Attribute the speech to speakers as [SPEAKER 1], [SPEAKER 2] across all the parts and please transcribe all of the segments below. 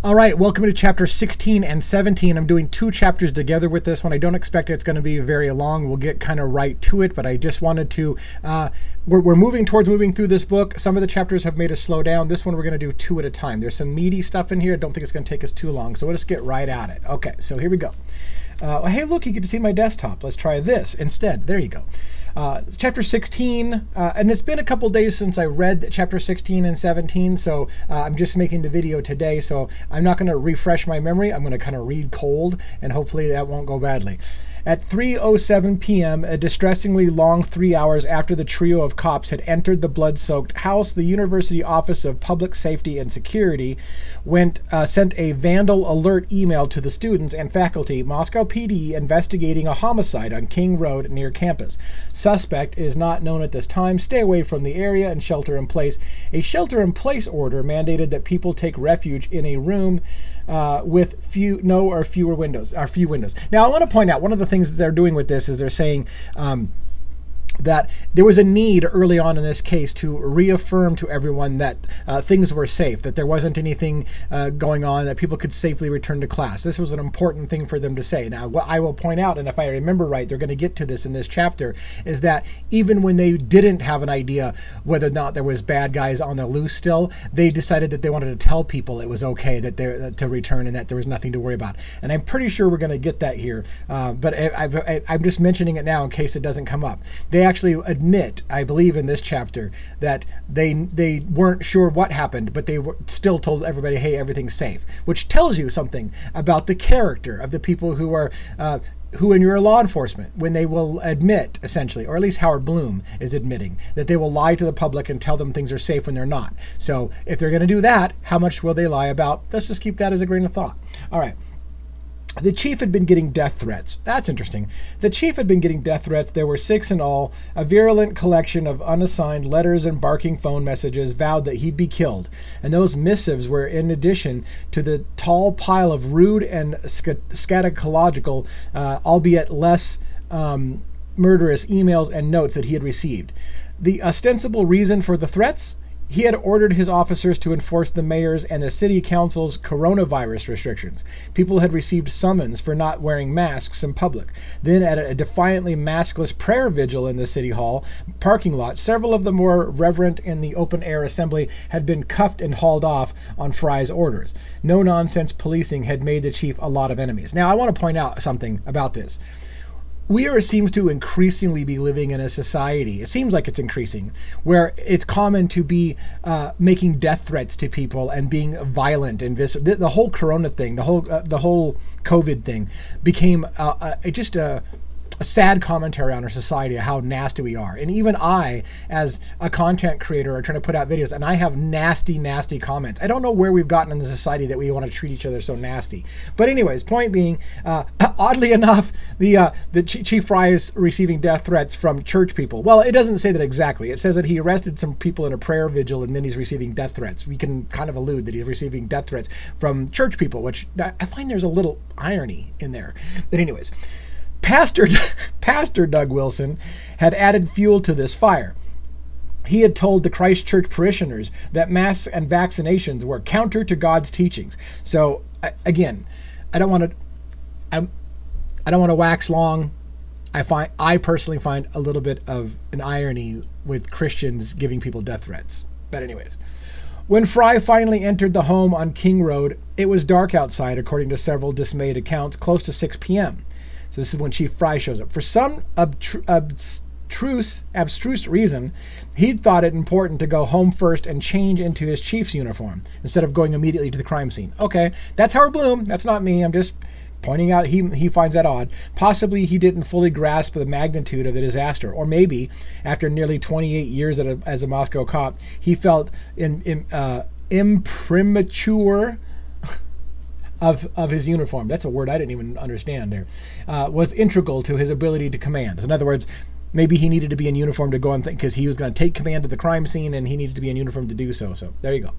[SPEAKER 1] All right, welcome to chapter 16 and 17. I'm doing two chapters together with this one. I don't expect it's going to be very long. We'll get kind of right to it, but I just wanted to, we're moving through this book. Some of the chapters have made us slow down. This one we're going to do two at a time. There's some meaty stuff in here. I don't think it's going to take us too long, so we'll just get right at it. Okay, so here we go. Hey, look, you get to see my desktop. Let's try this instead. There you go. Chapter 16, and it's been a couple days since I read chapter 16 and 17, so I'm just making the video today, so I'm not going to refresh my memory. I'm going to kind of read cold, and hopefully that won't go badly. At 3:07 p.m., a distressingly long 3 hours after the trio of cops had entered the blood-soaked house, the University Office of Public Safety and Security sent a vandal alert email to the students and faculty. Moscow PD investigating a homicide on King Road near campus. Suspect is not known at this time. Stay away from the area and shelter in place. A shelter-in-place order mandated that people take refuge in a room with few windows. Now, I want to point out one of the things that they're doing with this is they're saying that there was a need early on in this case to reaffirm to everyone that things were safe, that there wasn't anything going on, that people could safely return to class. This was an important thing for them to say. Now, what I will point out, and if I remember right, they're going to get to this in this chapter, is that even when they didn't have an idea whether or not there was bad guys on the loose still, they decided that they wanted to tell people it was okay that to return and that there was nothing to worry about. And I'm pretty sure we're going to get that here, but I'm just mentioning it now in case it doesn't come up. They actually admit, I believe in this chapter, that they weren't sure what happened, but they still told everybody, hey, everything's safe, which tells you something about the character of the people who are who in your law enforcement, when they will admit, essentially, or at least Howard Blum is admitting, that they will lie to the public and tell them things are safe when they're not. So if they're going to do that, how much will they lie about? Let's just keep that as a grain of thought. All right. The chief had been getting death threats. That's interesting. The chief had been getting death threats. There were 6 in all. A virulent collection of unassigned letters and barking phone messages vowed that he'd be killed. And those missives were in addition to the tall pile of rude and scatological, albeit less murderous emails and notes that he had received. The ostensible reason for the threats? He had ordered his officers to enforce the mayor's and the city council's coronavirus restrictions. People had received summons for not wearing masks in public. Then at a defiantly maskless prayer vigil in the city hall parking lot, several of the more reverent in the open-air assembly had been cuffed and hauled off on Fry's orders. No-nonsense policing had made the chief a lot of enemies. Now, I want to point out something about this. Seems to increasingly be living in a society, it seems like it's increasing, where it's common to be making death threats to people and being violent and the whole corona thing, the whole COVID thing became just a sad commentary on our society of how nasty we are. And even I, as a content creator, are trying to put out videos, and I have nasty comments. I don't know where we've gotten in the society that we want to treat each other so nasty. But anyways, point being, oddly enough, the Chief Fry is receiving death threats from church people. Well, it doesn't say that exactly. It says that he arrested some people in a prayer vigil, and then he's receiving death threats. We can kind of allude that he's receiving death threats from church people, which I find there's a little irony in there. But anyways, Pastor Doug Wilson had added fuel to this fire. He had told the Christ Church parishioners that masks and vaccinations were counter to God's teachings. So again, I don't want to wax long. I personally find a little bit of an irony with Christians giving people death threats. But anyways, when Fry finally entered the home on King Road, it was dark outside, according to several dismayed accounts, close to 6 p.m. So this is when Chief Fry shows up. For some abstruse reason, he'd thought it important to go home first and change into his chief's uniform instead of going immediately to the crime scene. Okay, that's Howard Blum. That's not me. I'm just pointing out he finds that odd. Possibly he didn't fully grasp the magnitude of the disaster. Or maybe, after nearly 28 years as a Moscow cop, he felt imprimatur of his uniform. That's a word I didn't even understand there. Was integral to his ability to command. In other words, maybe he needed to be in uniform to go and think, because he was going to take command of the crime scene and he needs to be in uniform to do so. So there you go.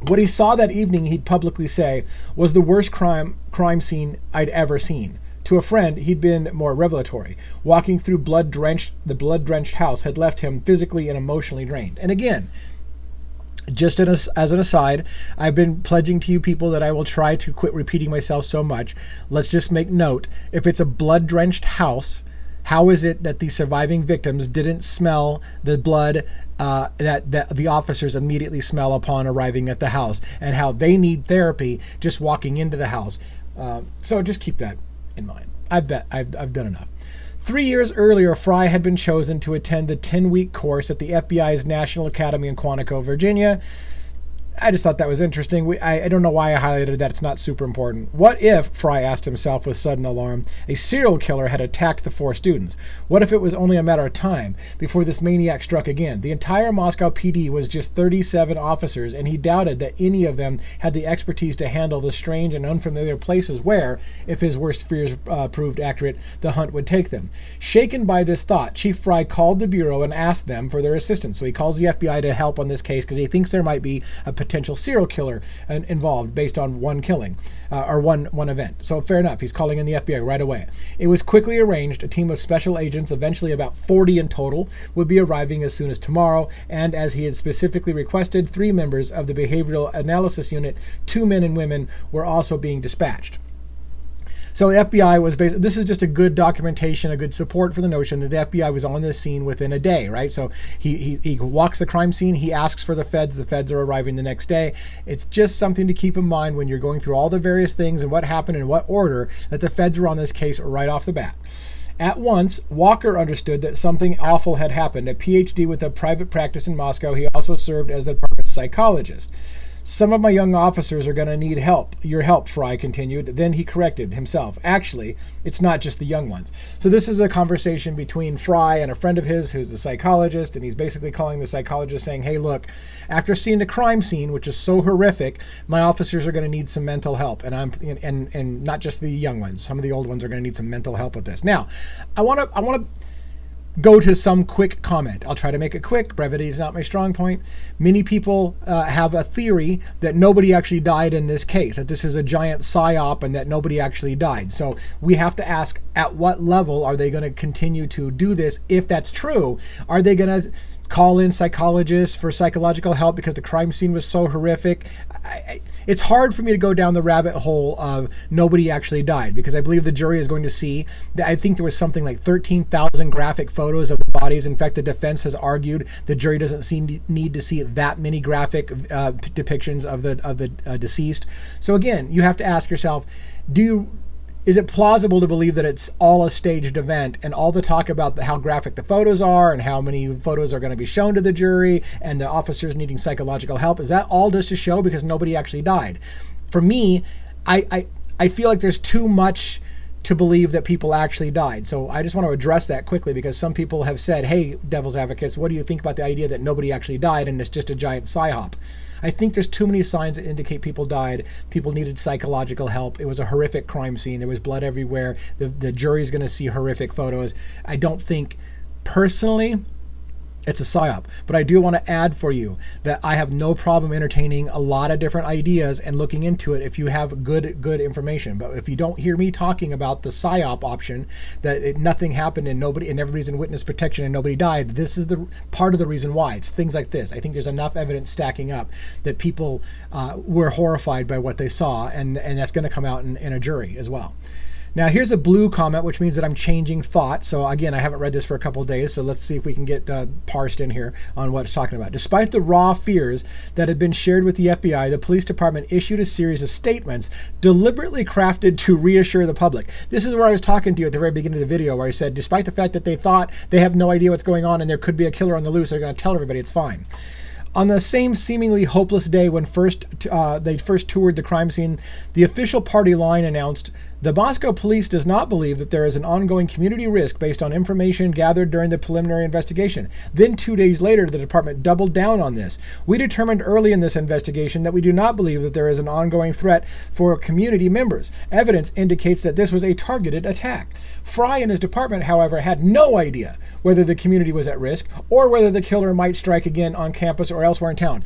[SPEAKER 1] What he saw that evening, he'd publicly say, was the worst crime scene I'd ever seen. To a friend, he'd been more revelatory. Walking through the blood-drenched house had left him physically and emotionally drained. And again, Just as an aside, I've been pledging to you people that I will try to quit repeating myself so much. Let's just make note. If it's a blood-drenched house, how is it that the surviving victims didn't smell the blood that the officers immediately smell upon arriving at the house, and how they need therapy just walking into the house? So just keep that in mind. I've done enough. 3 years earlier, Fry had been chosen to attend the 10-week course at the FBI's National Academy in Quantico, Virginia. I just thought that was interesting. I don't know why I highlighted that. It's not super important. What if, Fry asked himself with sudden alarm, a serial killer had attacked the 4 students? What if it was only a matter of time before this maniac struck again? The entire Moscow PD was just 37 officers, and he doubted that any of them had the expertise to handle the strange and unfamiliar places where, if his worst fears proved accurate, the hunt would take them. Shaken by this thought, Chief Fry called the Bureau and asked them for their assistance. So he calls the FBI to help on this case because he thinks there might be a potential serial killer involved based on one killing or one event. So fair enough, he's calling in the FBI right away. It was quickly arranged. A team of special agents, eventually about 40 in total, would be arriving as soon as tomorrow, and as he had specifically requested, 3 members of the Behavioral Analysis Unit, 2 men and women, were also being dispatched. So the FBI was this is just a good documentation, a good support for the notion that the FBI was on this scene within a day, right? So he walks the crime scene, he asks for the feds are arriving the next day. It's just something to keep in mind when you're going through all the various things and what happened in what order, that the feds were on this case right off the bat. At once, Walker understood that something awful had happened. A PhD with a private practice in Moscow, he also served as the department's psychologist. Some of my young officers are going to need help. Your help, Fry continued. Then he corrected himself. Actually, it's not just the young ones. So this is a conversation between Fry and a friend of his who's a psychologist, and he's basically calling the psychologist saying, hey, look, after seeing the crime scene, which is so horrific, my officers are going to need some mental help. And not just the young ones. Some of the old ones are going to need some mental help with this. Now, I want to go to some quick comment. I'll try to make it quick. Brevity is not my strong point. Many people have a theory that nobody actually died in this case, that this is a giant psyop and that nobody actually died. So we have to ask, at what level are they going to continue to do this? If that's true, are they going to call in psychologists for psychological help because the crime scene was so horrific? It's hard for me to go down the rabbit hole of nobody actually died, because I believe the jury is going to see that. I think there was something like 13,000 graphic photos of the bodies. In fact, the defense has argued the jury doesn't need to see that many graphic depictions of the deceased. So again, you have to ask yourself, is it plausible to believe that it's all a staged event, and all the talk about how graphic the photos are and how many photos are going to be shown to the jury and the officers needing psychological help, is that all just to show because nobody actually died? For me, I feel like there's too much to believe that people actually died. So I just want to address that quickly, because some people have said, hey, devil's advocates, what do you think about the idea that nobody actually died and it's just a giant psyop? I think there's too many signs that indicate people died. People needed psychological help. It was a horrific crime scene. There was blood everywhere. The jury's going to see horrific photos. I don't think, personally, it's a psyop. But I do want to add for you that I have no problem entertaining a lot of different ideas and looking into it if you have good information. But if you don't hear me talking about the psyop option, that nothing happened and everybody's in witness protection and nobody died, this is the part of the reason why. It's things like this. I think there's enough evidence stacking up that people were horrified by what they saw, and that's going to come out in a jury as well. Now here's a blue comment, which means that I'm changing thought. So again, I haven't read this for a couple of days, so let's see if we can get parsed in here on what it's talking about. Despite the raw fears that had been shared with the FBI, the police department issued a series of statements deliberately crafted to reassure the public. This is where I was talking to you at the very beginning of the video, where I said, despite the fact that they thought they have no idea what's going on and there could be a killer on the loose, they're going to tell everybody it's fine. On the same seemingly hopeless day when they first toured the crime scene, the official party line announced, the Moscow police does not believe that there is an ongoing community risk based on information gathered during the preliminary investigation. Then 2 days later, the department doubled down on this. We determined early in this investigation that we do not believe that there is an ongoing threat for community members. Evidence indicates that this was a targeted attack. Fry and his department, however, had no idea whether the community was at risk or whether the killer might strike again on campus or elsewhere in town.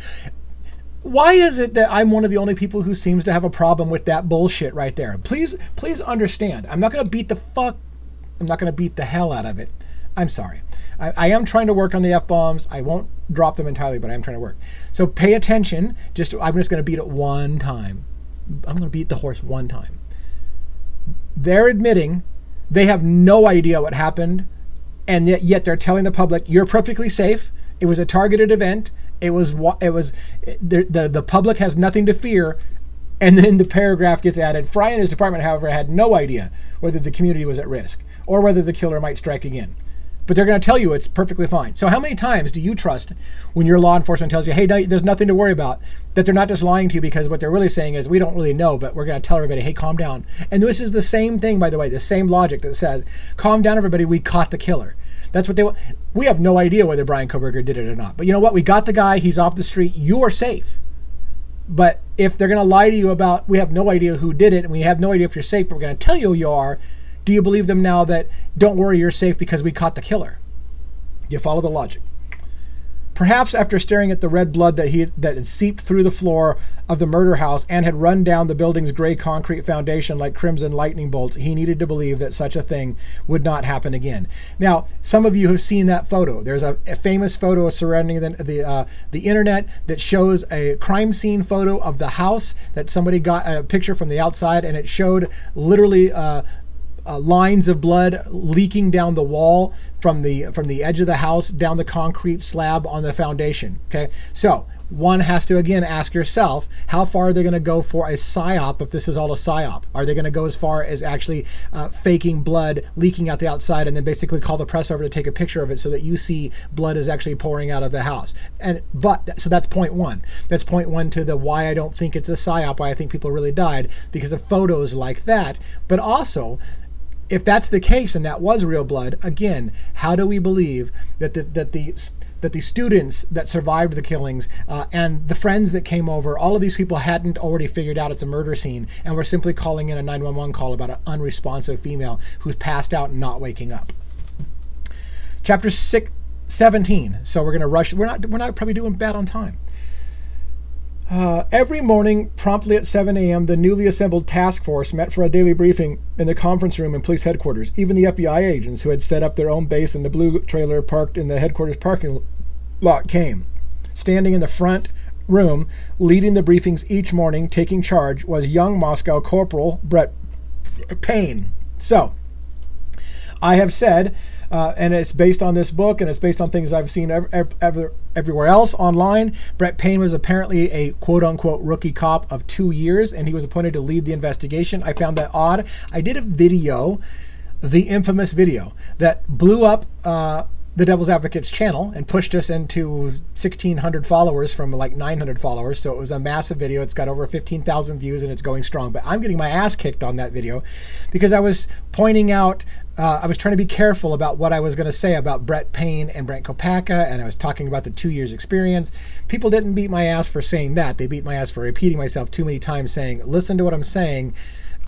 [SPEAKER 1] Why is it that I'm one of the only people who seems to have a problem with that bullshit right there? Please understand. I'm not going to beat the hell out of it. I'm sorry. I am trying to work on the F-bombs. I won't drop them entirely, but I am trying to work. So pay attention. I'm just going to beat it one time. I'm going to beat the horse one time. They're admitting they have no idea what happened, and yet they're telling the public, you're perfectly safe. It was a targeted event. The public has nothing to fear. And then the paragraph gets added. Fry and his department, however, had no idea whether the community was at risk or whether the killer might strike again. But they're going to tell you it's perfectly fine. So how many times do you trust when your law enforcement tells you, hey, there's nothing to worry about, that they're not just lying to you, because what they're really saying is, we don't really know, but we're going to tell everybody, hey, calm down. And this is the same thing, by the way, the same logic that says, calm down, everybody, we caught the killer. That's what they want. We have no idea whether Bryan Kohberger did it or not. But you know what? We got the guy. He's off the street. You are safe. But if they're going to lie to you about, we have no idea who did it, and we have no idea if you're safe, but we're going to tell you you are, do you believe them now that, don't worry, you're safe because we caught the killer? You follow the logic. Perhaps after staring at the red blood that had seeped through the floor of the murder house and had run down the building's gray concrete foundation like crimson lightning bolts, he needed to believe that such a thing would not happen again. Now, some of you have seen that photo. There's a famous photo surrounding the internet that shows a crime scene photo of the house that somebody got a picture from the outside, and it showed literally lines of blood leaking down the wall from the edge of the house down the concrete slab on the foundation. Okay, so one has to again ask yourself, how far are they going to go for a psyop if this is all a psyop? Are they going to go as far as actually faking blood leaking out the outside and then basically call the press over to take a picture of it so that you see blood is actually pouring out of the house? So that's point one. That's point one to the why I don't think it's a psyop, why I think people really died, because of photos like that. But also, if that's the case and that was real blood, again, how do we believe that the students that survived the killings and the friends that came over, all of these people hadn't already figured out it's a murder scene and were simply calling in a 911 call about an unresponsive female who's passed out and not waking up? Chapter 17. So we're going to rush. We're not probably doing bad on time. Every morning, promptly at 7 a.m., the newly assembled task force met for a daily briefing in the conference room in police headquarters. Even the FBI agents who had set up their own base in the blue trailer parked in the headquarters parking lot came. Standing in the front room, leading the briefings each morning, taking charge, was young Moscow Corporal Brett Payne. So, I have said, and it's based on this book, and it's based on things I've seen everywhere else online. Brett Payne was apparently a quote-unquote rookie cop of 2 years, and he was appointed to lead the investigation. I found that odd. I did a video, the infamous video, that blew up the Devil's Advocates channel and pushed us into 1,600 followers from like 900 followers. So it was a massive video. It's got over 15,000 views, and it's going strong. But I'm getting my ass kicked on that video because I was pointing out, I was trying to be careful about what I was going to say about Brett Payne and Brent Kopacka, and I was talking about the 2 years experience. People didn't beat my ass for saying that. They beat my ass for repeating myself too many times, saying, listen to what I'm saying.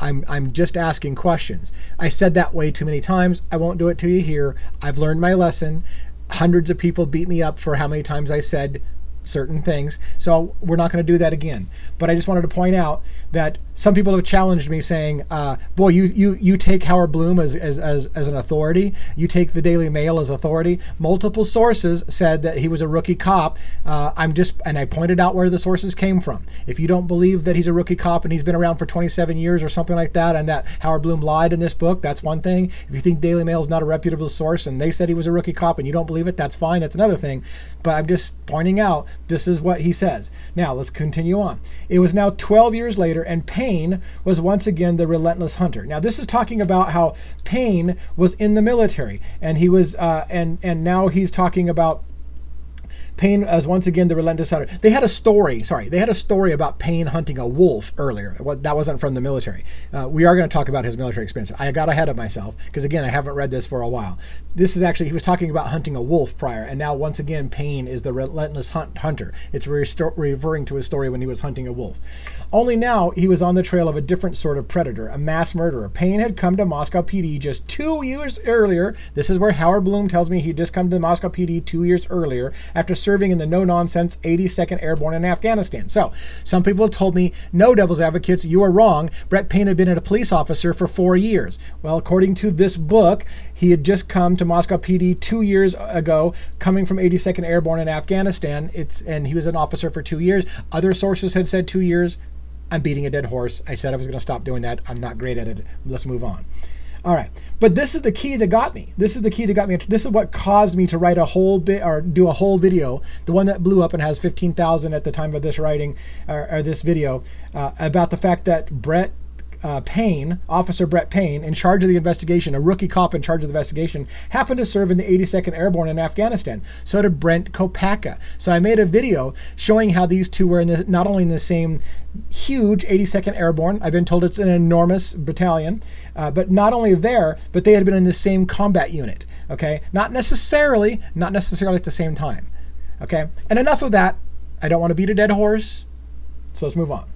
[SPEAKER 1] I'm just asking questions. I said that way too many times. I won't do it to you here. I've learned my lesson. Hundreds of people beat me up for how many times I said certain things. So we're not going to do that again. But I just wanted to point out that some people have challenged me saying, boy, you take Howard Blum as an authority. You take the Daily Mail as authority. Multiple sources said that he was a rookie cop. And I pointed out where the sources came from. If you don't believe that he's a rookie cop and he's been around for 27 years or something like that, and that Howard Blum lied in this book, that's one thing. If you think Daily Mail is not a reputable source and they said he was a rookie cop and you don't believe it, that's fine. That's another thing. But I'm just pointing out this is what he says. Now let's continue on. It was now 12 years later, and Payne was once again the relentless hunter. Now this is talking about how Payne was in the military, and he was and now he's talking about Payne as once again the relentless hunter. They had a story about Payne hunting a wolf earlier. That wasn't from the military. We are going to talk about his military experience. I got ahead of myself because again, I haven't read this for a while. This is actually, he was talking about hunting a wolf prior, and now once again Payne is the relentless hunter. It's referring to his story when he was hunting a wolf. Only now he was on the trail of a different sort of predator, a mass murderer. Payne had come to Moscow PD just 2 years earlier. This is where Howard Blum tells me he'd just come to Moscow PD 2 years earlier after serving in the no-nonsense 82nd Airborne in Afghanistan. So, some people have told me, no, Devil's Advocates, you are wrong. Brett Payne had been a police officer for 4 years. Well, according to this book, He had just come to Moscow PD 2 years ago, coming from 82nd Airborne in Afghanistan. And he was an officer for 2 years. Other sources had said 2 years. I'm beating a dead horse. I said I was going to stop doing that. I'm not great at it. Let's move on. All right. But this is the key that got me. This is what caused me to write a whole bit, or do a whole video, the one that blew up and has 15,000 at the time of this writing, or this video, about the fact that Officer Brett Payne, in charge of the investigation, a rookie cop in charge of the investigation, happened to serve in the 82nd Airborne in Afghanistan. So did Brent Kopacka. So I made a video showing how these two were not only in the same huge 82nd Airborne, I've been told it's an enormous battalion, but not only there, but they had been in the same combat unit. Okay, not necessarily at the same time. Okay, and enough of that. I don't want to beat a dead horse, so let's move on.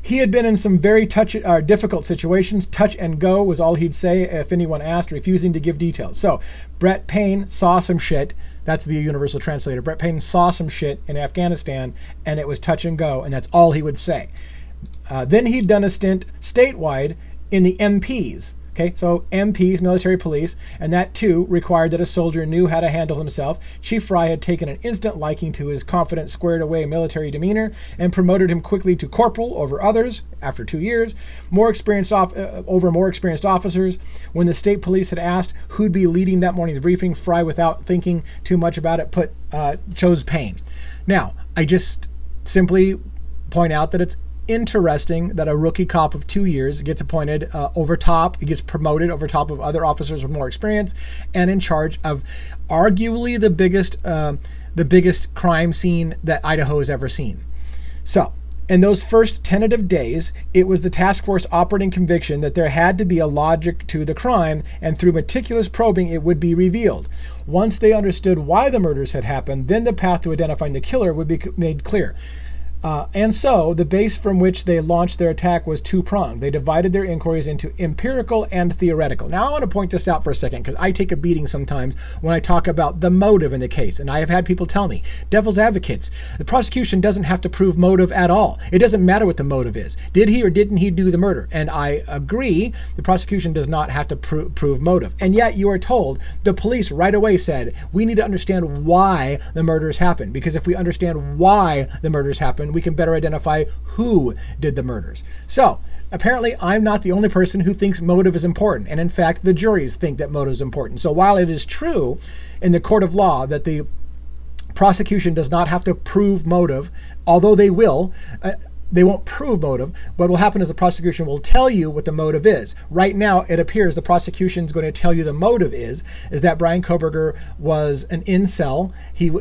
[SPEAKER 1] He had been in some very difficult situations. Touch and go was all he'd say if anyone asked, refusing to give details. So Brett Payne saw some shit. That's the universal translator. Brett Payne saw some shit in Afghanistan, and it was touch and go, and that's all he would say. Then he'd done a stint statewide in the MPs. Okay, so MPs, military police, and that too required that a soldier knew how to handle himself. Chief Fry had taken an instant liking to his confident, squared away military demeanor and promoted him quickly to corporal over others after 2 years, over more experienced officers. When the state police had asked who'd be leading that morning's briefing, Fry, without thinking too much about it, chose Payne. Now, I just simply point out that it's interesting that a rookie cop of 2 years gets appointed he gets promoted over top of other officers with more experience and in charge of arguably the biggest crime scene that Idaho has ever seen. So in those first tentative days, it was the task force operating conviction that there had to be a logic to the crime, and through meticulous probing it would be revealed. Once they understood why the murders had happened, then the path to identifying the killer would be made clear. And so the base from which they launched their attack was two-pronged. They divided their inquiries into empirical and theoretical. Now I want to point this out for a second because I take a beating sometimes when I talk about the motive in the case. And I have had people tell me, devil's advocates, the prosecution doesn't have to prove motive at all. It doesn't matter what the motive is. Did he or didn't he do the murder? And I agree, the prosecution does not have to prove motive. And yet you are told, the police right away said, we need to understand why the murders happened. Because if we understand why the murders happened, we can better identify who did the murders. So apparently I'm not the only person who thinks motive is important. And in fact, the juries think that motive is important. So while it is true in the court of law that the prosecution does not have to prove motive, although they will, they won't prove motive. What will happen is the prosecution will tell you what the motive is. Right now, it appears the prosecution is going to tell you the motive is that Bryan Kohberger was an incel. He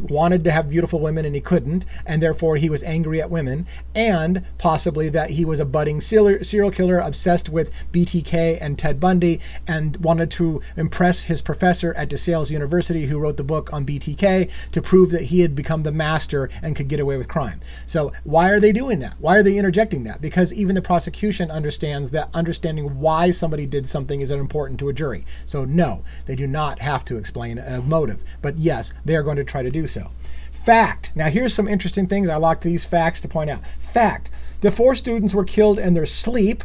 [SPEAKER 1] wanted to have beautiful women and he couldn't, and therefore he was angry at women, and possibly that he was a budding serial killer obsessed with BTK and Ted Bundy and wanted to impress his professor at DeSales University who wrote the book on BTK to prove that he had become the master and could get away with crime. So why are they doing that? Why are they interjecting that? Because even the prosecution understands that understanding why somebody did something is important to a jury. So no, they do not have to explain a motive. But yes, they are going to try to do so. Fact. Now here's some interesting things. I locked these facts to point out. Fact. The 4 students were killed in their sleep.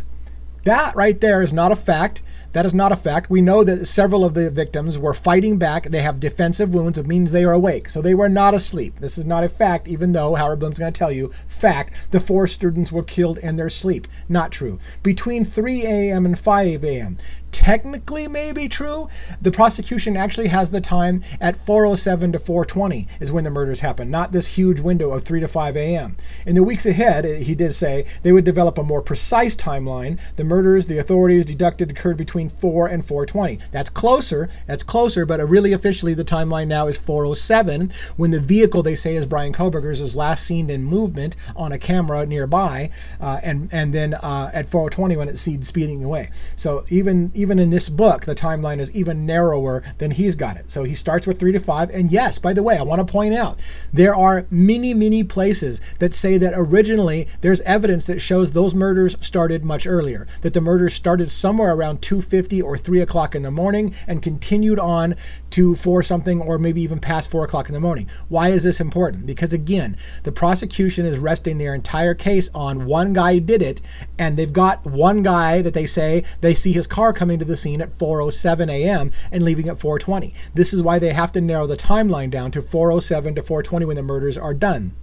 [SPEAKER 1] That right there is not a fact. That is not a fact. We know that several of the victims were fighting back. They have defensive wounds. It means they are awake. So they were not asleep. This is not a fact, even though Howard Blum's going to tell you, fact, the 4 students were killed in their sleep. Not true. Between 3 a.m. and 5 a.m. Technically maybe true. The prosecution actually has the time at 4:07 to 4:20 is when the murders happened, not this huge window of 3 to 5 a.m. In the weeks ahead, he did say, they would develop a more precise timeline. The murders, the authorities deducted, occurred between 4 and 4:20. That's closer, but really officially the timeline now is 4:07, when the vehicle they say is Bryan Kohberger's is last seen in movement on a camera nearby, and then at 4:20 when it's seen speeding away. So even in this book, the timeline is even narrower than he's got it. So he starts with 3 to 5. And yes, by the way, I want to point out, there are many places that say that originally there's evidence that shows those murders started much earlier, that the murders started somewhere around 2:50 or 3 o'clock in the morning and continued on to 4 something or maybe even past 4 o'clock in the morning. Why is this important? Because again, the prosecution is resting their entire case on one guy did it, and they've got one guy that they say they see his car coming coming to the scene at 4:07 a.m. and leaving at 4:20. This is why they have to narrow the timeline down to 4:07 to 4:20 when the murders are done.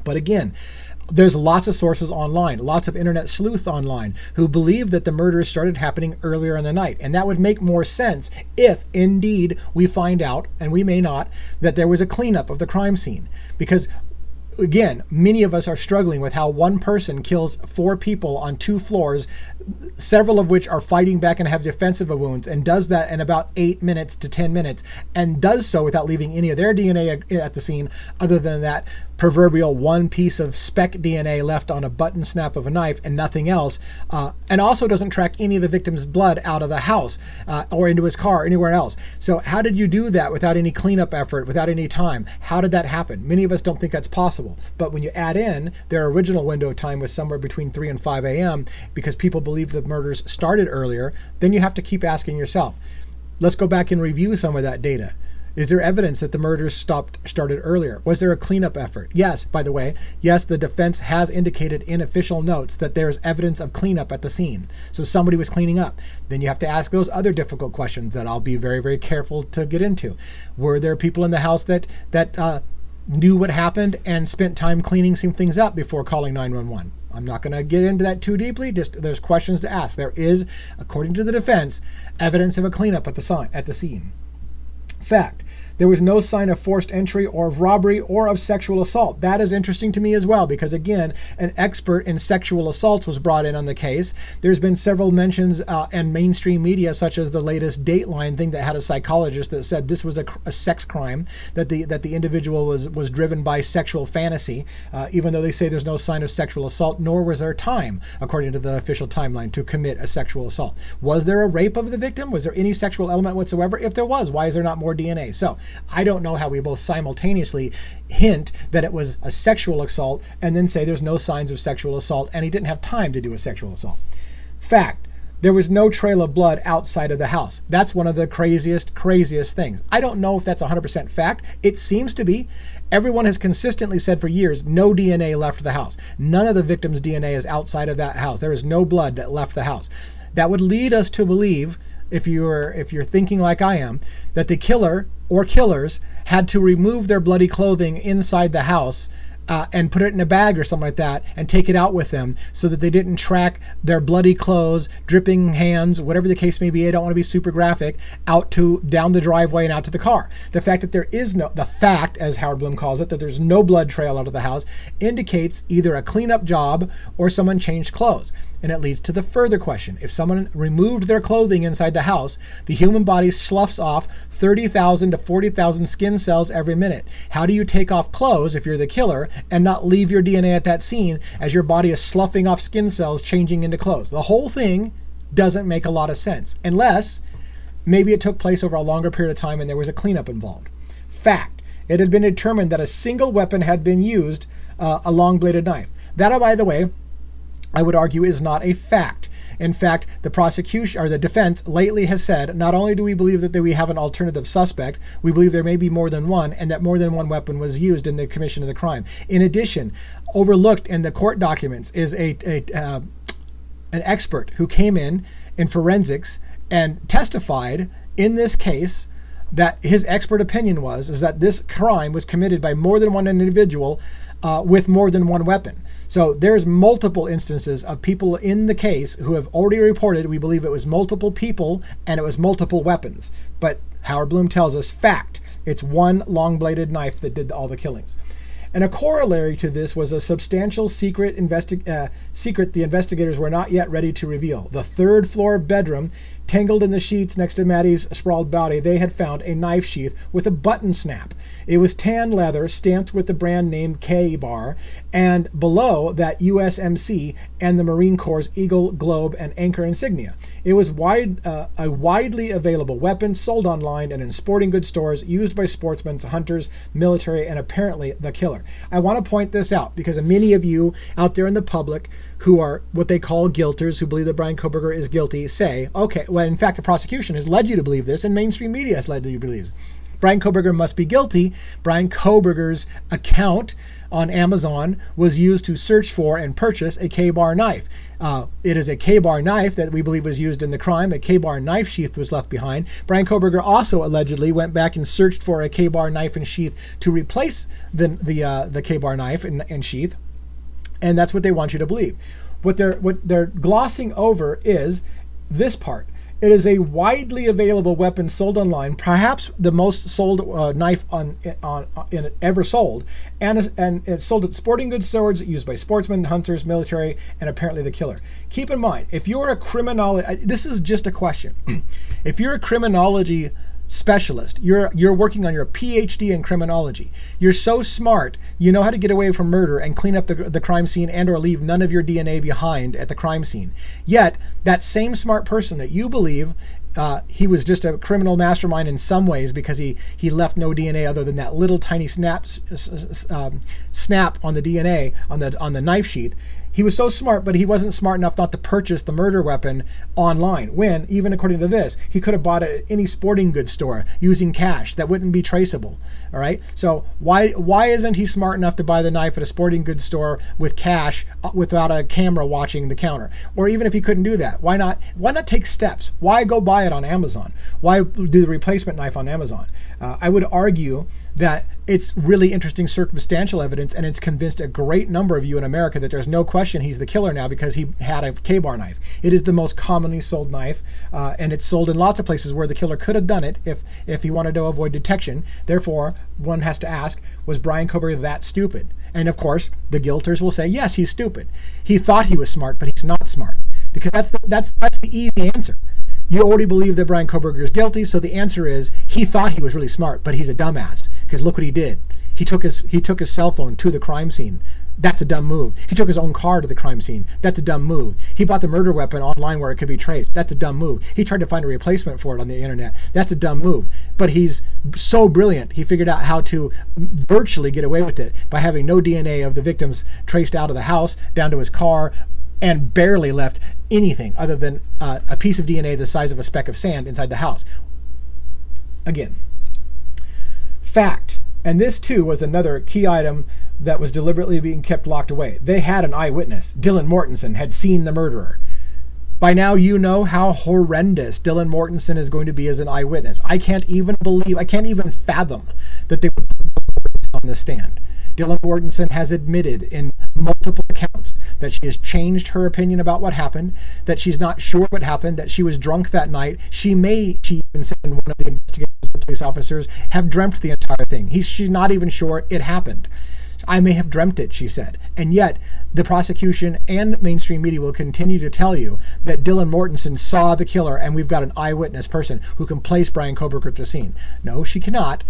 [SPEAKER 1] But again, there's lots of sources online, lots of internet sleuths online who believe that the murders started happening earlier in the night. And that would make more sense if indeed we find out, and we may not, that there was a cleanup of the crime scene. Because again, many of us are struggling with how one person kills 4 people on 2 floors, several of which are fighting back and have defensive wounds, and does that in about 8 minutes to 10 minutes, and does so without leaving any of their DNA at the scene other than that proverbial one piece of speck DNA left on a button snap of a knife and nothing else, and also doesn't track any of the victim's blood out of the house or into his car or anywhere else. So how did you do that without any cleanup effort, without any time? How did that happen? Many of us don't think that's possible. But when you add in their original window of time was somewhere between 3 and 5 a.m. because people believe the murders started earlier, then you have to keep asking yourself, let's go back and review some of that data. Is there evidence that the murders started earlier? Was there a cleanup effort? Yes, by the way, yes, the defense has indicated in official notes that there's evidence of cleanup at the scene. So somebody was cleaning up. Then you have to ask those other difficult questions that I'll be very, very careful to get into. Were there people in the house that knew what happened and spent time cleaning some things up before calling 911? I'm not going to get into that too deeply. Just there's questions to ask. There is, according to the defense, evidence of a cleanup at the scene. Fact. There was no sign of forced entry or of robbery or of sexual assault. That is interesting to me as well, because again, an expert in sexual assaults was brought in on the case. There's been several mentions in mainstream media, such as the latest Dateline thing that had a psychologist that said this was a sex crime, that the individual was driven by sexual fantasy, even though they say there's no sign of sexual assault, nor was there time, according to the official timeline, to commit a sexual assault. Was there a rape of the victim? Was there any sexual element whatsoever? If there was, why is there not more DNA? So I don't know how we both simultaneously hint that it was a sexual assault and then say there's no signs of sexual assault and he didn't have time to do a sexual assault. Fact. There was no trail of blood outside of the house. That's one of the craziest things. I don't know if that's 100% fact. It seems to be. Everyone has consistently said for years, no DNA left the house. None of the victim's DNA is outside of that house. There is no blood that left the house. That would lead us to believe, if you're thinking like I am, that the killer or killers had to remove their bloody clothing inside the house and put it in a bag or something like that and take it out with them so that they didn't track their bloody clothes, dripping hands, whatever the case may be. I don't want to be super graphic, down the driveway and out to the car. The fact that the fact, as Howard Blum calls it, that there's no blood trail out of the house indicates either a cleanup job or someone changed clothes. And it leads to the further question. If someone removed their clothing inside the house, the human body sloughs off 30,000 to 40,000 skin cells every minute. How do you take off clothes if you're the killer and not leave your DNA at that scene as your body is sloughing off skin cells changing into clothes? The whole thing doesn't make a lot of sense, unless maybe it took place over a longer period of time and there was a cleanup involved. Fact. It had been determined that a single weapon had been used, a long-bladed knife. That, by the way, I would argue is not a fact. In fact, the prosecution or the defense lately has said, not only do we believe that we have an alternative suspect, we believe there may be more than one, and that more than one weapon was used in the commission of the crime. In addition, overlooked in the court documents is an expert who came in forensics and testified in this case that his expert opinion is that this crime was committed by more than one individual with more than one weapon. So there's multiple instances of people in the case who have already reported we believe it was multiple people and it was multiple weapons. But Howard Blum tells us, fact, it's one long-bladed knife that did all the killings. And a corollary to this was a substantial secret the investigators were not yet ready to reveal. The third-floor bedroom, tangled in the sheets next to Maddie's sprawled body, they had found a knife sheath with a button snap. It was tan leather stamped with the brand name K-Bar, and below that USMC and the Marine Corps' Eagle, Globe, and Anchor insignia. It was a widely available weapon sold online and in sporting goods stores, used by sportsmen, hunters, military, and apparently the killer. I want to point this out because many of you out there in the public who are what they call guilters, who believe that Bryan Kohberger is guilty, say, okay, well, in fact, the prosecution has led you to believe this, and mainstream media has led you to believe this. Bryan Kohberger must be guilty. Bryan Kohberger's account on Amazon was used to search for and purchase a K-bar knife. It is a K-bar knife that we believe was used in the crime. A K-bar knife sheath was left behind. Brian Kohberger also allegedly went back and searched for a K-bar knife and sheath to replace the K-bar knife and sheath, and that's what they want you to believe. What they're glossing over is this part. It is a widely available weapon sold online, perhaps the most sold knife ever sold, and it's sold at sporting goods stores, used by sportsmen, hunters, military, and apparently the killer. Keep in mind, if you're a criminology, this is just a question. If you're a criminology specialist, you're working on your PhD in criminology, you're so smart, you know how to get away from murder and clean up the crime scene and or leave none of your DNA behind at the crime scene. Yet that same smart person that you believe he was just a criminal mastermind in some ways because he left no DNA other than that little tiny snap on the DNA on the knife sheath. He was so smart, but he wasn't smart enough not to purchase the murder weapon online, when, even according to this, he could have bought it at any sporting goods store using cash that wouldn't be traceable. All right, so why isn't he smart enough to buy the knife at a sporting goods store with cash without a camera watching the counter? Or even if he couldn't do that, why not take steps? Why go buy it on Amazon? Why do the replacement knife on Amazon? I would argue that it's really interesting circumstantial evidence, and it's convinced a great number of you in America that there's no question he's the killer now because he had a K-bar knife. It is the most commonly sold knife, and it's sold in lots of places where the killer could have done it if he wanted to avoid detection. Therefore, one has to ask, was Brian Kohberger that stupid? And of course, the guilters will say, yes, he's stupid. He thought he was smart, but he's not smart, because that's the easy answer. You already believe that Brian Kohberger is guilty, so the answer is he thought he was really smart, but he's a dumbass. Because look what he did. He took his cell phone to the crime scene. That's a dumb move. He took his own car to the crime scene. That's a dumb move. He bought the murder weapon online where it could be traced. That's a dumb move. He tried to find a replacement for it on the internet. That's a dumb move. But he's so brilliant, he figured out how to virtually get away with it by having no DNA of the victims traced out of the house down to his car, and barely left anything other than a piece of DNA the size of a speck of sand inside the house. Again, fact. And this too was another key item that was deliberately being kept locked away. They had an eyewitness. Dylan Mortensen had seen the murderer. By now you know how horrendous Dylan Mortensen is going to be as an eyewitness. I can't even fathom that they would put Dylan on the stand. Dylan Mortensen has admitted in multiple accounts that she has changed her opinion about what happened, that she's not sure what happened, that she was drunk that night. She even said in one of the investigations, the police officers, have dreamt the entire thing. She's not even sure it happened. I may have dreamt it, she said. And yet, the prosecution and mainstream media will continue to tell you that Dylan Mortensen saw the killer and we've got an eyewitness person who can place Brian Kohberger at the scene. No, she cannot.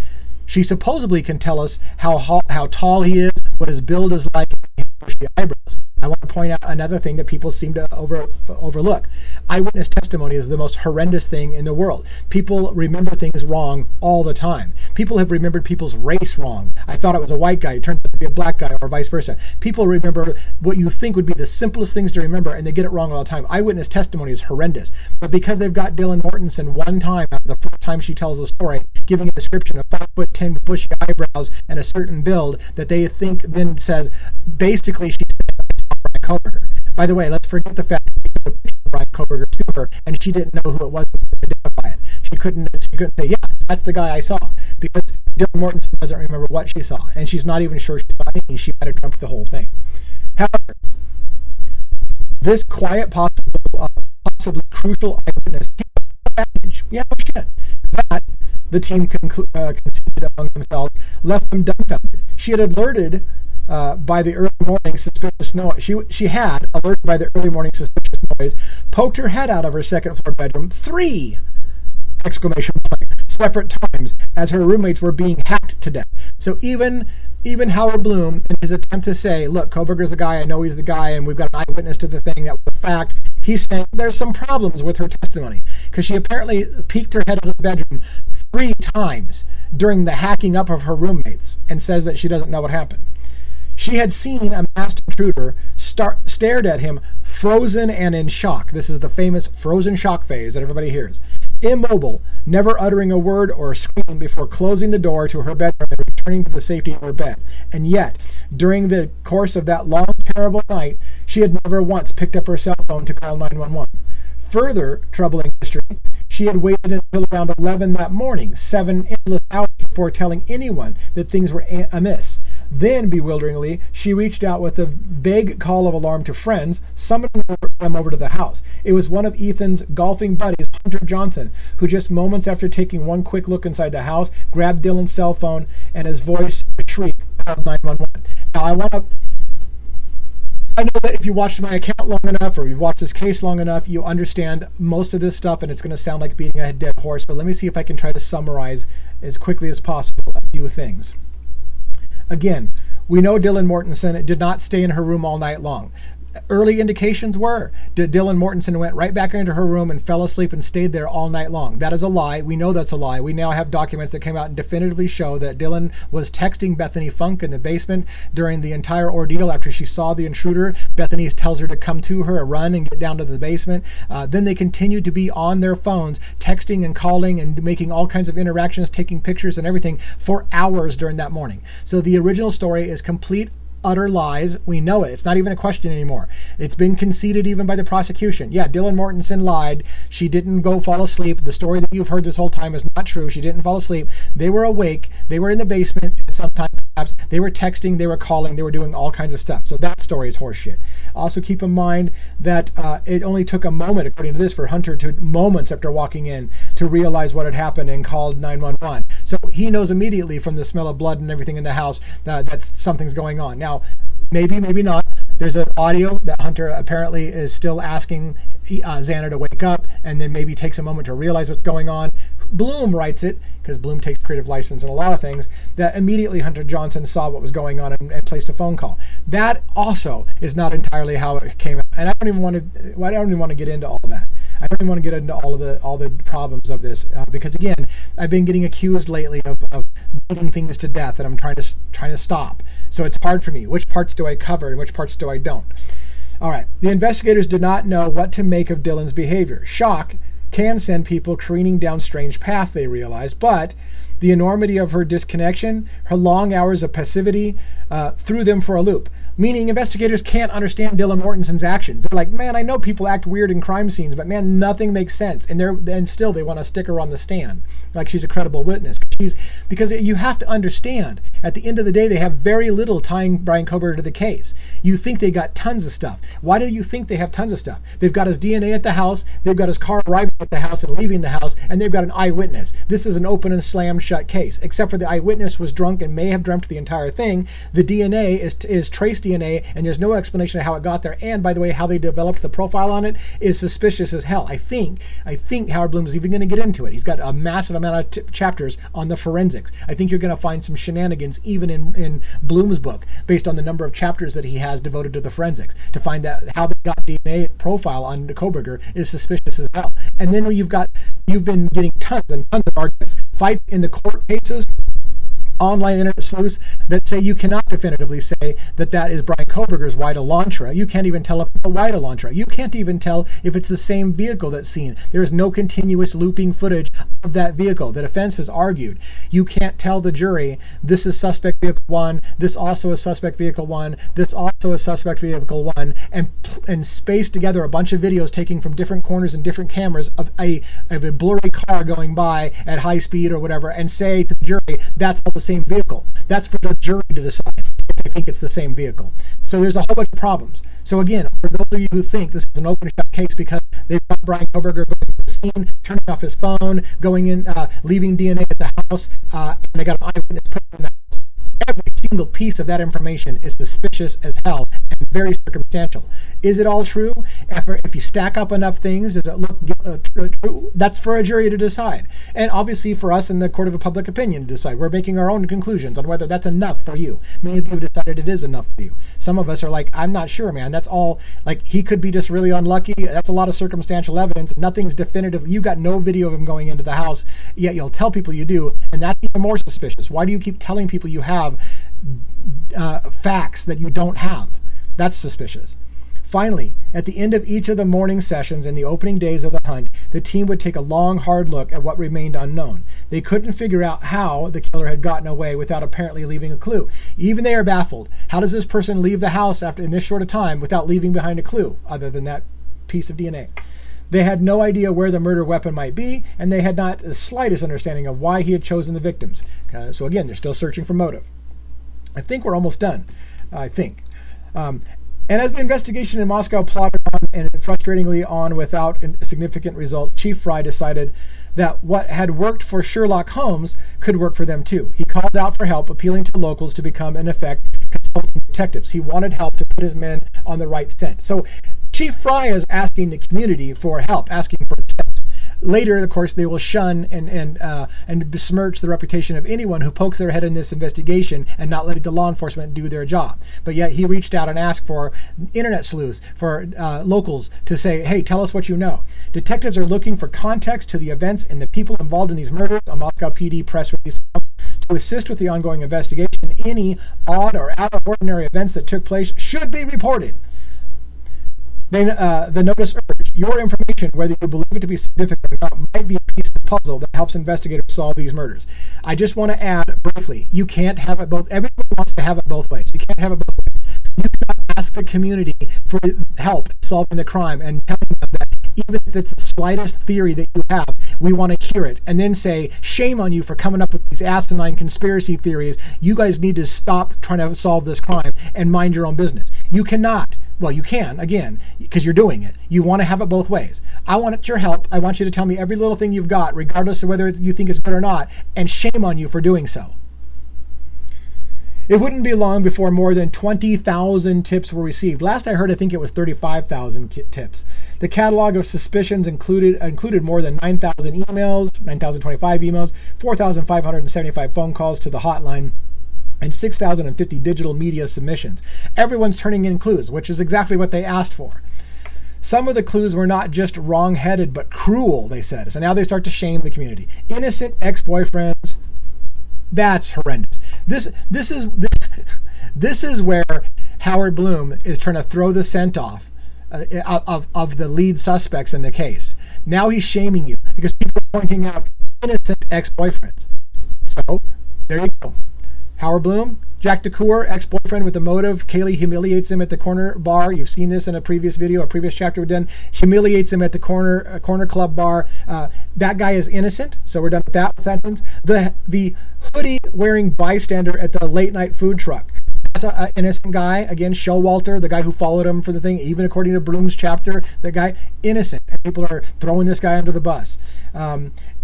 [SPEAKER 1] She supposedly can tell us how tall he is, what his build is like, and bushy eyebrows. I want to point out another thing that people seem to overlook. Eyewitness testimony is the most horrendous thing in the world. People remember things wrong all the time. People have remembered people's race wrong. I thought it was a white guy, it turned out to be a black guy, or vice versa. People remember what you think would be the simplest things to remember, and they get it wrong all the time. Eyewitness testimony is horrendous. But because they've got Dylan Mortensen one time, the first time she tells the story, giving a description of 5'10", bushy eyebrows and a certain build that they think then says, basically she's Brian Kohberger. By the way, let's forget the fact that she showed a picture of Brian Kohberger to her and she didn't know who it was to identify it. She couldn't say, yes, that's the guy I saw, because Dylan Mortensen doesn't remember what she saw, and she's not even sure she saw anything. She might have dreamt the whole thing. However, this quiet, possibly crucial eyewitness package, yeah, no shit, that the team conceded among themselves, left them dumbfounded. She had alerted by the early morning suspicious noise. She had alerted by the early morning suspicious noise, poked her head out of her second floor bedroom 3 exclamation point separate times as her roommates were being hacked to death. So even Howard Blum, in his attempt to say, look, Kohberger's the guy, I know he's the guy, and we've got an eyewitness to the thing, that was a fact, he's saying there's some problems with her testimony, because she apparently peeked her head out of the bedroom 3 times during the hacking up of her roommates, and says that she doesn't know what happened. She had seen a masked intruder stared at him, frozen and in shock. This is the famous frozen shock phase that everybody hears. immobile, never uttering a word or a scream before closing the door to her bedroom and returning to the safety of her bed. And yet, during the course of that long, terrible night, she had never once picked up her cell phone to call 911. Further troubling history, she had waited until around 11 that morning, 7 endless hours before telling anyone that things were amiss. Then, bewilderingly, she reached out with a vague call of alarm to friends, summoning them over to the house. It was one of Ethan's golfing buddies, Hunter Johnson, who just moments after taking one quick look inside the house, grabbed Dylan's cell phone, and his voice shriek called 911. Now, I know that if you watched my account long enough, or you've watched this case long enough, you understand most of this stuff, and it's going to sound like beating a dead horse. So let me see if I can try to summarize as quickly as possible a few things. Again, we know Dylan Mortensen did not stay in her room all night long. Early indications were that Dylan Mortensen went right back into her room and fell asleep and stayed there all night long. That is a lie. We know that's a lie. We now have documents that came out and definitively show that Dylan was texting Bethany Funk in the basement during the entire ordeal. After she saw the intruder, Bethany tells her to come to her, run and get down to the basement. Then they continued to be on their phones, texting and calling and making all kinds of interactions, taking pictures and everything for hours during that morning. So the original story is complete utter lies. We know it. It's not even a question anymore. It's been conceded even by the prosecution. Yeah, Dylan Mortensen lied. She didn't go fall asleep. The story that you've heard this whole time is not true. She didn't fall asleep. They were awake. They were in the basement at some time, perhaps. They were texting. They were calling. They were doing all kinds of stuff. So that story is horseshit. Also keep in mind that it only took a moment, according to this, for Hunter to moments after walking in to realize what had happened and called 911. So he knows immediately from the smell of blood and everything in the house that something's going on. Now, maybe, maybe not. There's an audio that Hunter apparently is still asking Xana to wake up, and then maybe takes a moment to realize what's going on. Blum writes it, because Blum takes creative license in a lot of things, that immediately Hunter Johnson saw what was going on and placed a phone call. That also is not entirely how it came out. And I don't even want to get into all of that. I don't even want to get into all the problems of this because again, I've been getting accused lately of beating things to death, and I'm trying to stop. So it's hard for me. Which parts do I cover and which parts do I don't? All right. The investigators did not know what to make of Dylan's behavior. Shock can send people careening down strange paths, they realized, but the enormity of her disconnection, her long hours of passivity, threw them for a loop. Meaning investigators can't understand Dylan Mortensen's actions. They're like, man, I know people act weird in crime scenes, but man, nothing makes sense. And still they want to stick her on the stand like she's a credible witness. Because you have to understand, at the end of the day, they have very little tying Bryan Kohberger to the case. You think they got tons of stuff. Why do you think they have tons of stuff? They've got his DNA at the house, they've got his car arriving at the house and leaving the house, and they've got an eyewitness. This is an open and slammed shut case. Except for the eyewitness was drunk and may have dreamt the entire thing. The DNA is trace DNA, and there's no explanation of how it got there. And by the way, how they developed the profile on it is suspicious as hell. I think Howard Blum is even going to get into it. He's got a massive amount of chapters on the forensics. I think you're going to find some shenanigans even in Blum's book, based on the number of chapters that he has devoted to the forensics, to find that how they got DNA profile on Kohberger is suspicious as hell. And then you've been getting tons and tons of arguments, fights in the court cases, online internet sleuths that say you cannot definitively say that is Bryan Kohberger's white Elantra. You can't even tell if it's a white Elantra. You can't even tell if it's the same vehicle that's seen. There is no continuous looping footage of that vehicle. The defense has argued you can't tell the jury this is suspect vehicle 1, this also is suspect vehicle 1, this also is suspect vehicle 1, and space together a bunch of videos taken from different corners and different cameras of a blurry car going by at high speed or whatever, and say to the jury that's all the same vehicle. That's for the jury to decide if they think it's the same vehicle. So there's a whole bunch of problems. So again, for those of you who think this is an open shut case because they've got Bryan Kohberger going to the scene, turning off his phone, going in, leaving DNA at the house, and they got an eyewitness put in the house, every single piece of that information is suspicious as hell and very circumstantial. Is it all true? If you stack up enough things, does it look true? That's for a jury to decide. And obviously for us in the court of public opinion to decide. We're making our own conclusions on whether that's enough for you. Many of you have decided it is enough for you. Some of us are like, I'm not sure, man. That's all, like, he could be just really unlucky. That's a lot of circumstantial evidence. Nothing's definitive. You got no video of him going into the house, yet you'll tell people you do, and that's even more suspicious. Why do you keep telling people you have facts that you don't have? That's suspicious. Finally, at the end of each of the morning sessions and the opening days of the hunt, the team would take a long, hard look at what remained unknown. They couldn't figure out how the killer had gotten away without apparently leaving a clue. Even they are baffled. How does this person leave the house after in this short a time without leaving behind a clue, other than that piece of DNA? They had no idea where the murder weapon might be, and they had not the slightest understanding of why he had chosen the victims. So again, they're still searching for motive. I think we're almost done. I think. And as the investigation in Moscow plodded on and frustratingly on without a significant result, Chief Fry decided that what had worked for Sherlock Holmes could work for them too. He called out for help, appealing to locals to become, in effect, consulting detectives. He wanted help to put his men on the right scent. So Chief Fry is asking the community for help, asking for tips. Later, of course, they will shun and besmirch the reputation of anyone who pokes their head in this investigation and not letting the law enforcement do their job. But yet he reached out and asked for internet sleuths, for locals to say, hey, tell us what you know. Detectives are looking for context to the events and the people involved in these murders. A Moscow PD press release to assist with the ongoing investigation. Any odd or out of ordinary events that took place should be reported. Then the notice urged, your information, whether you believe it to be significant or not, might be a piece of the puzzle that helps investigators solve these murders. I just want to add briefly, you can't have it both. Everybody wants to have it both ways. You can't have it both ways. You cannot ask the community for help in solving the crime and telling them that even if it's the slightest theory that you have, we want to hear it, and then say, shame on you for coming up with these asinine conspiracy theories. You guys need to stop trying to solve this crime and mind your own business. You cannot. Well, you can, again, because you're doing it. You want to have it both ways. I want your help. I want you to tell me every little thing you've got, regardless of whether you think it's good or not, and shame on you for doing so. It wouldn't be long before more than 20,000 tips were received. Last I heard, I think it was 35,000 tips. The catalog of suspicions included more than 9,000 emails, 9,025 emails, 4,575 phone calls to the hotline, and 6,050 digital media submissions. Everyone's turning in clues, which is exactly what they asked for. Some of the clues were not just wrong-headed, but cruel, they said. So now they start to shame the community. Innocent ex-boyfriends. That's horrendous. This is where Howard Blum is trying to throw the scent off of the lead suspects in the case. Now he's shaming you because people are pointing out innocent ex-boyfriends. So there you go. Howard Blum, Jack DeCoeur, ex-boyfriend with a motive. Kaylee humiliates him at the corner bar. You've seen this in a previous video, a previous chapter we've done. Humiliates him at the corner club bar. That guy is innocent, so we're done with that sentence. The hoodie-wearing bystander at the late-night food truck. That's an innocent guy. Again, Showalter, the guy who followed him for the thing, even according to Bloom's chapter, the guy, innocent. And people are throwing this guy under the bus.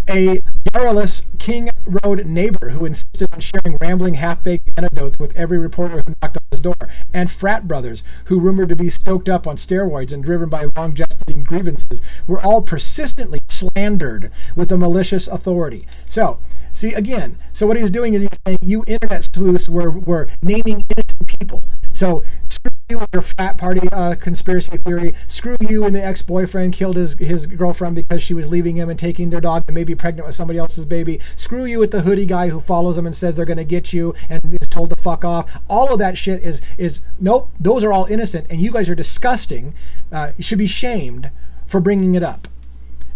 [SPEAKER 1] A garrulous King Road neighbor who insisted on sharing rambling, half-baked anecdotes with every reporter who knocked on his door, and frat brothers who rumored to be stoked up on steroids and driven by long-gestating grievances were all persistently slandered with a malicious authority. So, see, again, so what he's doing is he's saying, you internet sleuths were naming innocent people. So, screw you with your frat party conspiracy theory. Screw you and the ex-boyfriend killed his girlfriend because she was leaving him and taking their dog and maybe pregnant with somebody else's baby. Screw you with the hoodie guy who follows them and says they're going to get you and is told to fuck off. All of that shit is nope, those are all innocent and you guys are disgusting. You should be shamed for bringing it up.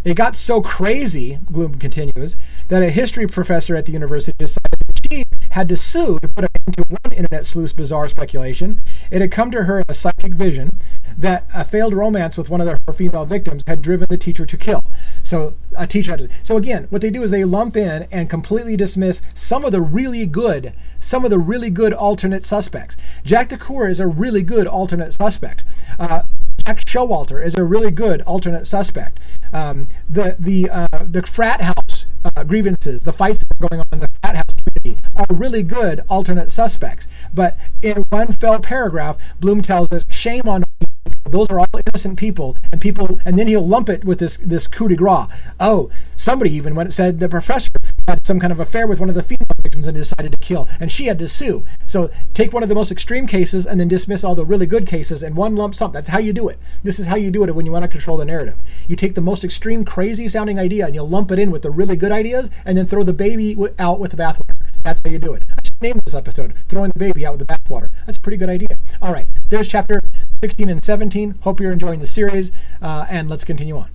[SPEAKER 1] It got so crazy, Bloom continues, that a history professor at the university decided that she had to sue to put an end to one internet sleuth's bizarre speculation. It had come to her in a psychic vision that a failed romance with one of her female victims had driven the teacher to kill. So a teacher had to. So again, what they do is they lump in and completely dismiss some of the really good alternate suspects. Jack DeCoeur is a really good alternate suspect. Jack Showalter is a really good alternate suspect. The frat house grievances, the fights that are going on in the frat house community are really good alternate suspects. But in one fell paragraph, Bloom tells us, shame on you. Those are all innocent people, and then he'll lump it with this coup de grace. Oh, somebody even when it said the professor had some kind of affair with one of the female victims and decided to kill, and she had to sue. So take one of the most extreme cases and then dismiss all the really good cases in one lump sum. That's how you do it. This is how you do it when you want to control the narrative. You take the most extreme, crazy sounding idea and you lump it in with the really good ideas and then throw the baby out with the bathwater. That's how you do it. I should name this episode, Throwing the Baby Out with the Bathwater. That's a pretty good idea. All right, there's chapter 16 and 17. Hope you're enjoying the series, and let's continue on.